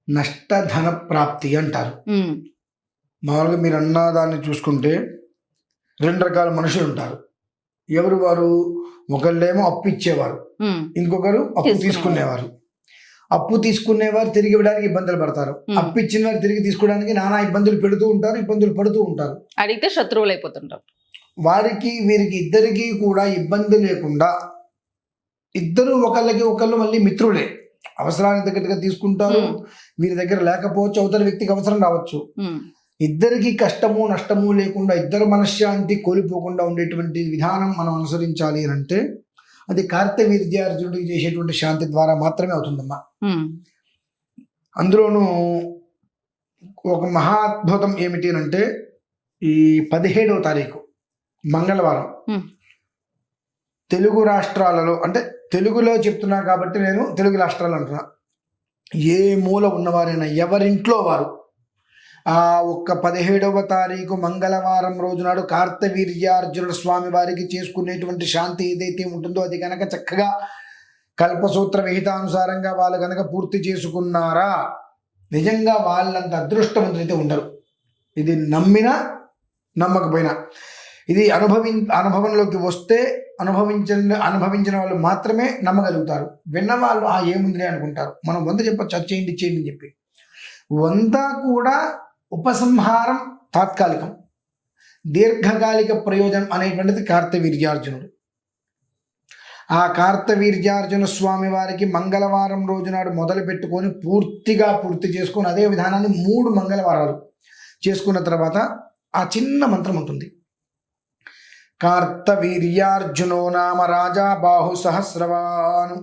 నష్టధన ప్రాప్తి అంటారు. మామూలుగా మీరు అన్న దాన్ని చూసుకుంటే 2 రకాల మనుషులు ఉంటారు. ఎవరు వారు? ఒకళ్ళేమో అప్పు ఇచ్చేవారు, ఇంకొకరు అప్పు తీసుకునేవారు. అప్పు తీసుకునేవారు తిరిగి ఇవ్వడానికి ఇబ్బందులు పడతారు. అప్పు ఇచ్చిన వారు తిరిగి తీసుకోవడానికి నానా ఇబ్బందులు పెడుతూ ఉంటారు, ఇబ్బందులు పడుతూ ఉంటారు. అడిగితే శత్రువులు అయిపోతుంటారు. వారికి వీరికి ఇద్దరికి కూడా ఇబ్బంది లేకుండా ఇద్దరు ఒకళ్ళకి ఒకళ్ళు మళ్ళీ మిత్రులే. అవసరానికి తగ్గట్టుగా తీసుకుంటారు. వీరి దగ్గర లేకపోవచ్చు, అవతల వ్యక్తికి అవసరం రావచ్చు. ఇద్దరికి కష్టము నష్టము లేకుండా ఇద్దరు మనశ్శాంతి కోల్పోకుండా ఉండేటువంటి విధానం మనం అనుసరించాలి అని అంటే అది కార్తవీర్యార్జునుడికి చేసేటువంటి శాంతి ద్వారా మాత్రమే అవుతుందమ్మా. అందులోనూ ఒక మహాద్భుతం ఏమిటి అంటే ఈ 17వ తారీఖు మంగళవారం తెలుగు రాష్ట్రాలలో, అంటే తెలుగులో చెప్తున్నా కాబట్టి నేను తెలుగు రాష్ట్రాలు అంటున్నా, ఏ మూల ఉన్నవారైనా ఎవరింట్లో వారు ఆ ఒక్క 17వ తారీఖు మంగళవారం రోజు నాడు కార్తవీర్యార్జునుడు స్వామి వారికి చేసుకునేటువంటి శాంతి ఏదైతే ఉంటుందో అది కనుక చక్కగా కల్పసూత్ర విహితానుసారంగా వాళ్ళు కనుక పూర్తి చేసుకున్నారా నిజంగా వాళ్ళంత అదృష్టవంతులైతే ఉండరు. ఇది నమ్మినా నమ్మకపోయినా, ఇది అనుభవంలోకి వస్తే అనుభవించిన వాళ్ళు మాత్రమే నమ్మగలుగుతారు. విన్నవాళ్ళు ఏముందిలే అనుకుంటారు. మనం 100 చెప్పచ్చు, అది చేయండి చేయండి అని చెప్పి. 100 కూడా ఉపసంహారం తాత్కాలికం, దీర్ఘకాలిక ప్రయోజనం అనేటువంటిది కార్తవీర్యార్జునుడు. ఆ కార్తవీర్యార్జున స్వామి వారికి మంగళవారం రోజు నాడు మొదలు పెట్టుకొని పూర్తి చేసుకొని అదే విధానాన్ని 3 మంగళవారాలు చేసుకున్న తర్వాత ఆ చిన్న మంత్రం ఉంటుంది. కార్తవీర్యార్జునో నామ రాజా బాహు సహస్రవాన్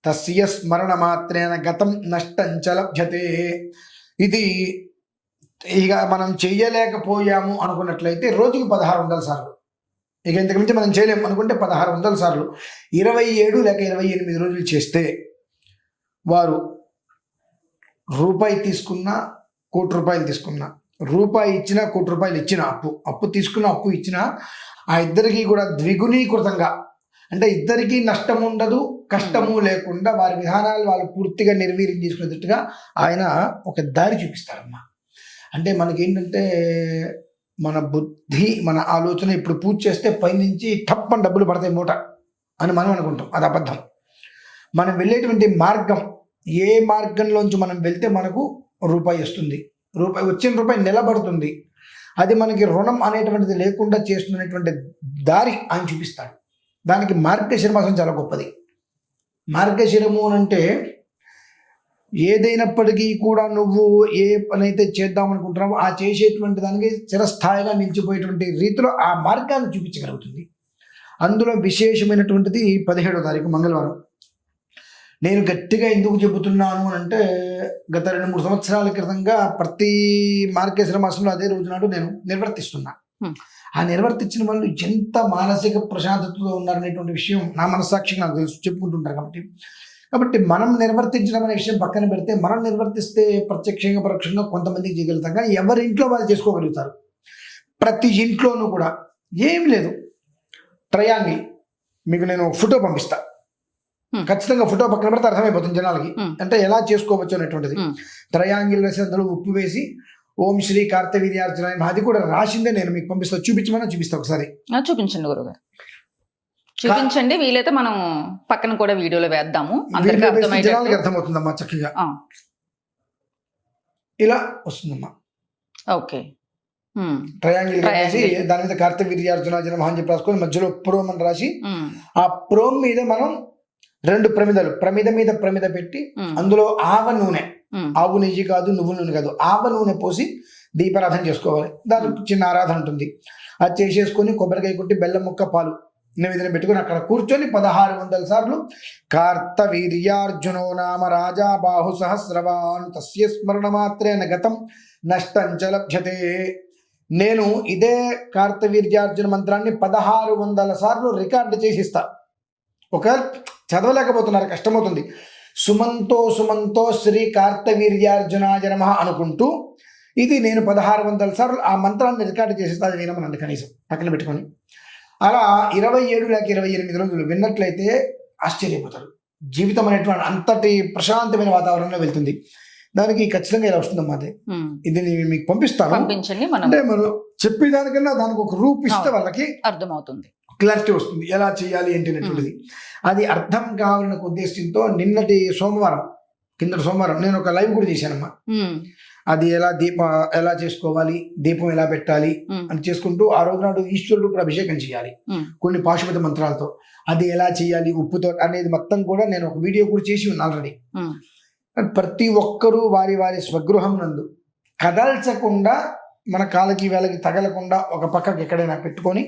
తస్య స్మరణ మాత్రేన గతం నష్టంచ లభ్యతే. ఇది ఇక మనం చేయలేకపోయాము అనుకున్నట్లయితే రోజుకి 1600 సార్లు, ఇక ఇంతకుమించి మనం చేయలేము అనుకుంటే 1600 సార్లు 27 లేక 28 రోజులు చేస్తే వారు రూపాయి తీసుకున్నా, కోటి రూపాయలు తీసుకున్నా, రూపాయి ఇచ్చినా, కోటి రూపాయలు ఇచ్చిన, అప్పు తీసుకున్న, అప్పు ఇచ్చినా ఆ ఇద్దరికి కూడా ద్విగుణీకృతంగా, అంటే ఇద్దరికీ నష్టం ఉండదు, కష్టము లేకుండా వారి విధానాలు వాళ్ళు పూర్తిగా నిర్వీర్యం చేసుకునేటట్టుగా ఆయన ఒక దారి చూపిస్తారమ్మా. అంటే మనకేంటంటే మన బుద్ధి, మన ఆలోచన ఇప్పుడు పూజ చేస్తే పైనుంచి టప్పని డబ్బులు పడతాయి మూట అని మనం అనుకుంటాం. అది అబద్ధం. మనం వెళ్ళేటువంటి మార్గం, ఏ మార్గంలోంచి మనం వెళ్తే మనకు రూపాయి వస్తుంది, వచ్చిన రూపాయి నిలబడుతుంది, అది మనకి రుణం అనేటువంటిది లేకుండా చేస్తున్నటువంటి దారి ఆయన చూపిస్తాడు. దానికి మార్గశిర మాసం చాలా గొప్పది. మార్గశిరము అంటే ఏదైనప్పటికీ కూడా నువ్వు ఏ పని అయితే చేద్దాం అనుకుంటున్నావో ఆ చేసేటువంటి దానికి చిరస్థాయిగా నిలిచిపోయేటువంటి రీతిలో ఆ మార్గాన్ని చూపించగలుగుతుంది. అందులో విశేషమైనటువంటిది 17వ తారీఖు మంగళవారం. నేను గట్టిగా ఎందుకు చెబుతున్నాను అని అంటే గత 2-3 సంవత్సరాల క్రితంగా ప్రతి మార్గశిర మాసంలో అదే రోజు నాడు నేను నిర్వర్తిస్తున్నా. ఆ నిర్వర్తించిన వాళ్ళు ఎంత మానసిక ప్రశాంతతతో ఉన్నారనేటువంటి విషయం నా మనస్సాక్షికి నాకు తెలుసు, చెప్పుకుంటుంటారు. కాబట్టి మనం నిర్వర్తించడం అనే విషయం పక్కన పెడితే, మనం నిర్వర్తిస్తే ప్రత్యక్షంగా పరోక్షంగా కొంతమందికి చేయగలుగుతాం, కానీ ఎవరి ఇంట్లో వాళ్ళు చేసుకోగలుగుతారు. ప్రతి ఇంట్లోనూ కూడా ఏమి లేదు, ట్రయాంగిల్ మీకు నేను ఫోటో పంపిస్తా, ఖచ్చితంగా ఫోటో పక్కన పెడితే అర్థమైపోతుంది జనాలకి, అంటే ఎలా చేసుకోవచ్చు అనేటువంటిది. ట్రయాంగిల్ వేసి అందులో ఉప్పు వేసి ఓం శ్రీ కార్తవీర్యార్జున, అది కూడా రాసిందే నేను మీకు పంపిస్తా. చూపిస్తా ఒకసారి. చూపించండి గురుగారు, చూపించండి. వీలైతే మనం పక్కన కూడా వీడియోలో వేద్దాము, జనాలకి అర్థమవుతుందమ్మా. చక్కగా ఇలా వస్తుందమ్మా. ఓకే. ట్రయాంగిల్ రాసి దాని మీద కార్తవీర్యార్జున నమః అని చెప్పి రాసుకొని మధ్యలో ప్రోమ్ అని రాసి ఆ ప్రోమ్ మీద మనం 2 ప్రమిదలు, ప్రమిద మీద ప్రమిద పెట్టి అందులో ఆవ నూనె, ఆవు నెయ్యి కాదు, నువ్వుల నూనె కాదు, ఆవ నూనె పోసి దీపారాధన చేసుకోవాలి. దానికి చిన్న ఆరాధన ఉంటుంది. అది చేసేసుకొని కొబ్బరికాయ కొట్టి బెల్లం ముక్క పాలు నివేదన పెట్టుకుని అక్కడ కూర్చొని 1600 సార్లు కార్తవీర్యార్జునో నామ రాజా బాహు సహస్రవాన్ తస్య స్మరణ మాత్రేన గతం నష్టంచ లభ్యతే. నేను ఇదే కార్తవీర్యార్జున మంత్రాన్ని 1600 సార్లు రికార్డు చేసిస్తా. ఒకవేళ చదవలేకపోతున్నారు, కష్టమవుతుంది, సుమంతో శ్రీ కార్తవీర్యార్జునాయ నమః అనుకుంటూ ఇది నేను 1600 సార్లు ఆ మంత్రాన్ని రికార్డు చేసిస్తా. అది వినమనండి కనీసం పక్కన పెట్టుకొని. అలా 27 లేక 28 రోజులు విన్నట్లయితే ఆశ్చర్యపోతారు. జీవితం అనేటువంటి అంతటి ప్రశాంతమైన వాతావరణంలో వెళ్తుంది. దానికి ఖచ్చితంగా ఇలా వస్తుందమ్మా అది. ఇది నేను మీకు పంపిస్తాను. పంపించండి. అంటే మనం చెప్పేదానికన్నా దానికి ఒక రూప్ ఇస్తే వాళ్ళకి అర్థమవుతుంది, క్లారిటీ వస్తుంది ఎలా చేయాలి ఏంటి అనేటువంటిది. అది అర్థం కావాలన్న ఉద్దేశంతో కిందటి సోమవారం నేను ఒక లైవ్ కూడా చేశానమ్మా. అది ఎలా చేసుకోవాలి, దీపం ఎలా పెట్టాలి అని చేసుకుంటూ ఆ రోజు నాడు ఈశ్వరుడు కూడా అభిషేకం చేయాలి కొన్ని పాశుపత మంత్రాలతో. అది ఎలా చేయాలి ఉప్పుతో అనేది మొత్తం కూడా నేను ఒక వీడియో కూడా చేసి ఉన్నాను ఆల్రెడీ. ప్రతి ఒక్కరూ వారి వారి స్వగృహం నందు కదల్చకుండా, మన కాళ్ళకి వేళకి తగలకుండా ఒక పక్కకి ఎక్కడైనా పెట్టుకొని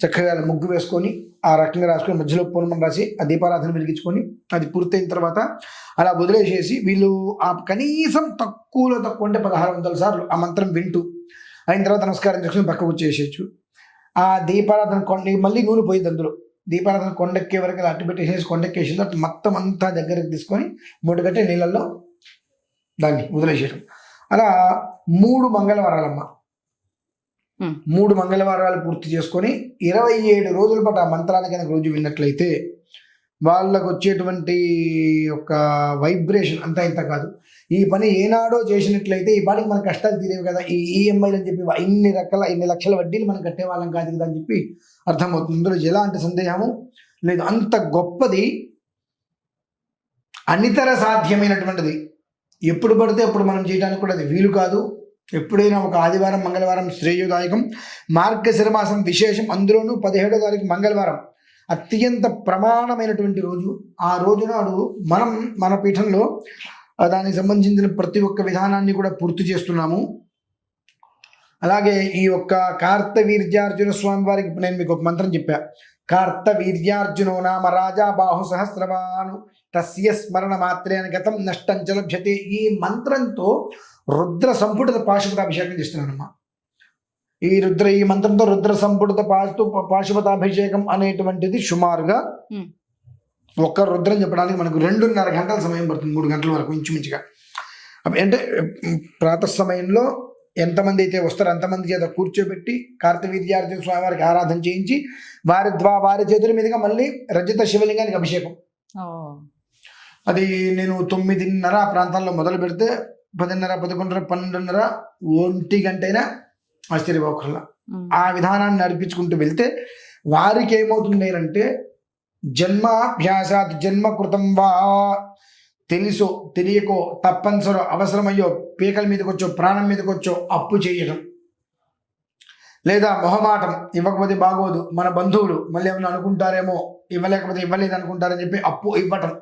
చక్కగా ముగ్గు వేసుకొని ఆ రకంగా రాసుకొని మధ్యలో పూర్ణం రాసి ఆ దీపారాధన వెలిగించుకొని అది పూర్తయిన తర్వాత అలా వదిలేసేసి వీళ్ళు ఆ కనీసం తక్కువ అంటే 1600 సార్లు ఆ మంత్రం వింటూ అయిన తర్వాత నమస్కారం చేసుకుని పక్కకు వచ్చేసేయచ్చు. ఆ దీపారాధన మళ్ళీ నూనె పోయింది అందులో. దీపారాధన కొండెక్కే వరకు అలా అట్టు పెట్టేసేసి కొండెక్కేసిన తర్వాత మొత్తం అంతా దగ్గరకు తీసుకొని మూటగట్టే నీళ్ళల్లో దాన్ని వదిలేసేయడం. అలా 3 మంగళవారాలమ్మ, 3 మంగళవారాలు పూర్తి చేసుకొని 27 రోజుల పాటు ఆ మంత్రాన్ని కనుక రోజు విన్నట్లయితే వాళ్ళకు వచ్చేటువంటి ఒక వైబ్రేషన్ అంతా ఇంత కాదు. ఈ పని ఏనాడో చేసినట్లయితే ఈ పాటికి మన కష్టాలు తీరేవి కదా, ఈ ఈఎంఐలు అని చెప్పి ఇన్ని లక్షల వడ్డీలు మనం కట్టేవాళ్ళం కాదు కదా అని చెప్పి అర్థమవుతుంది. ఇందులో ఎలాంటి సందేహము లేదు. అంత గొప్పది, అనితర సాధ్యమైనటువంటిది. ఎప్పుడు పడితే అప్పుడు మనం చేయడానికి కూడా అది వీలు కాదు. ఎప్పుడైనా ఒక ఆదివారం మంగళవారం శ్రేయోదాయకం, మార్గశిర మాసం విశేషం, అందులోనూ 17వ తారీఖు మంగళవారం అత్యంత ప్రమాణమైనటువంటి రోజు. ఆ రోజు నాడు మనం మన పీఠంలో దానికి సంబంధించిన ప్రతి ఒక్క విధానాన్ని కూడా పూర్తి చేస్తున్నాము. అలాగే ఈ యొక్క కార్తవీర్యార్జున స్వామి వారికి నేను మీకు ఒక మంత్రం చెప్పా. కార్తవీర్యార్జునో నామ రాజా బాహు సహస్రవాను తస్య స్మరణ మాత్రేన గతం నష్టం చ లభ్యతే. ఈ మంత్రంతో రుద్ర సంపుటిత పాశుపతాభిషేకం చేస్తున్నానమ్మా. ఈ మంత్రంతో రుద్ర సంపుటిత పాశుపతాభిషేకం అనేటువంటిది సుమారుగా ఒక్క రుద్రం చెప్పడానికి మనకు 2.5 గంటల సమయం పడుతుంది, 3 గంటల వరకు ఇంచుమించుగా. అంటే ప్రాతః సమయంలో ఎంతమంది అయితే వస్తారో అంతమంది చేత కూర్చోబెట్టి కార్తవీర్యార్జున స్వామి వారికి ఆరాధన చేయించి వారి చేతుల మీదుగా మళ్ళీ రజత శివలింగానికి అభిషేకం. అది నేను 9:30 ప్రాంతాల్లో మొదలు పెడితే 10:30, 11:30, 12:30, 1 గంట అయినా ఆశ్చర్యపోకర్లా. ఆ విధానాన్ని నడిపించుకుంటూ వెళ్తే వారికి ఏమవుతుంది అంటే, జన్మాభ్యాసాత్ జన్మకృతం వా, తెలుసో తెలియకో తప్పనిసరో అవసరమయ్యో పీకల మీదకి వచ్చో ప్రాణం మీదకి వచ్చో అప్పు చేయడం, లేదా మొహమాటం ఇవ్వకపోతే బాగోదు, మన బంధువులు మళ్ళీ ఏమైనా అనుకుంటారేమో, ఇవ్వలేకపోతే ఇవ్వలేదు అనుకుంటారని చెప్పి అప్పు ఇవ్వటం,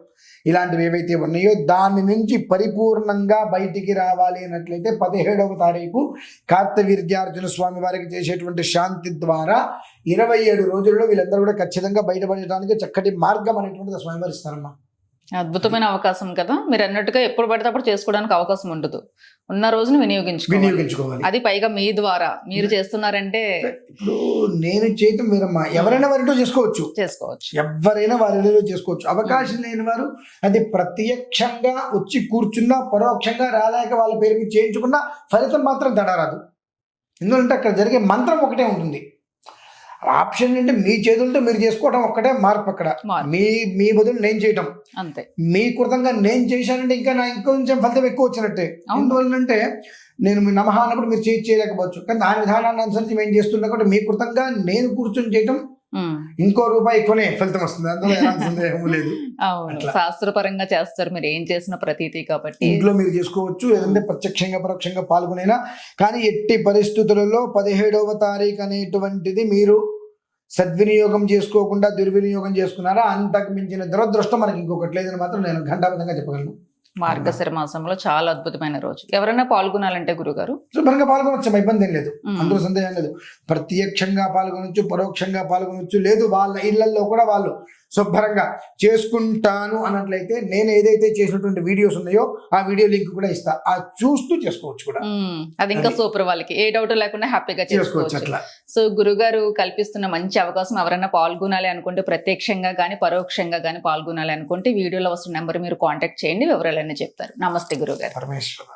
ఇలాంటివి ఏవైతే ఉన్నాయో దాని నుంచి పరిపూర్ణంగా బయటికి రావాలి అన్నట్లయితే 17వ తారీఖు కార్తవీర్యార్జున స్వామి వారికి చేసేటువంటి శాంతి ద్వారా 27 రోజుల్లో వీళ్ళందరూ కూడా ఖచ్చితంగా బయటపడటానికి చక్కటి మార్గం అనేటువంటిది స్వామివారు ఇస్తారమ్మా. అద్భుతమైన అవకాశం కదా. మీరు అన్నట్టుగా ఎప్పుడు పడితే అప్పుడు చేసుకోవడానికి అవకాశం ఉండదు. ఉన్న రోజును వినియోగించుకోవాలి. అది పైగా మీ ద్వారా మీరు చేస్తున్నారంటే, ఇప్పుడు నేను చేయటం వేరమ్మా, ఎవరైనా వారిలో చేసుకోవచ్చు. ఎవరైనా వారిలో చేసుకోవచ్చు. అవకాశం లేని వారు అది ప్రత్యక్షంగా వచ్చి కూర్చున్నా, పరోక్షంగా రాలేక వాళ్ళ పేరు మీద చేయించుకున్నా ఫలితం మాత్రం దడారాదు. ఎందుకంటే అక్కడ జరిగే మంత్రం ఒకటే ఉంటుంది. ఆప్షన్ అంటే మీ చేతులతో మీరు చేసుకోవడం ఒక్కటే మార్పు. అక్కడ మీ బదులు నేను చేయటం అంతే. మీ కృతంగా నేను చేశానంటే ఇంకా ఇంకొంచెం ఫలితం ఎక్కువ వచ్చినట్టే. ఎందువల్లంటే నేను మీ నమహ అన్నప్పుడు మీరు చేయలేకపోవచ్చు, కానీ దాని విధానాన్ని అనుసరించి మేము చేస్తున్నా కాబట్టి మీ కృతంగా నేను కూర్చొని చేయటం ఇంకో రూపాయి ఎక్కువనే ఫలితం వస్తుంది, అందులో ఎలాంటి సందేహం లేదు. శాస్త్రపరంగా చేస్తారు మీరు ఏం చేసిన ప్రతీతి కాబట్టి. ఇంట్లో మీరు చేసుకోవచ్చు, లేదంటే ప్రత్యక్షంగా పరోక్షంగా పాల్గొనైనా. కానీ ఎట్టి పరిస్థితులలో 17వ తారీఖు అనేటువంటిది మీరు సద్వినియోగం చేసుకోకుండా దుర్వినియోగం చేసుకున్నారా అంతకు మించిన దురదృష్టం మనకి ఇంకొకటి లేదని మాత్రం నేను ఘంటాబద్ధంగా చెప్పగలను. మార్గశిర మాసంలో చాలా అద్భుతమైన రోజు. ఎవరైనా పాల్గొనాలంటే గురుగారు శుభ్రంగా పాల్గొనొచ్చు, ఇబ్బంది ఏం లేదు, అందులో సందేహం లేదు. ప్రత్యక్షంగా పాల్గొనొచ్చు, పరోక్షంగా పాల్గొనొచ్చు, లేదు వాళ్ళ ఇళ్లలో కూడా వాళ్ళు శుభ్రంగా చేసుకుంటాను అన్నట్లయితే నేను ఏదైతే చేసినటువంటి వీడియోస్ ఉన్నాయో ఆ వీడియో లింక్ కూడా ఇస్తా, ఆ చూస్తూ చేసుకోవచ్చు కూడా. అది ఇంకా సూపర్, వాళ్ళకి ఏ డౌట్ లేకుండా హ్యాపీగా చేసుకోవచ్చు అట్లా. సో గురుగారు కల్పిస్తున్న మంచి అవకాశం. ఎవరైనా పాల్గొనాలి అనుకుంటే ప్రత్యక్షంగా కానీ పరోక్షంగా కానీ పాల్గొనాలి అనుకుంటే వీడియోలో వస్తున్న నెంబర్ మీరు కాంటాక్ట్ చేయండి, వివరాలన్నీ చెప్తారు. నమస్తే గురుగారు. పరమేశ్వర.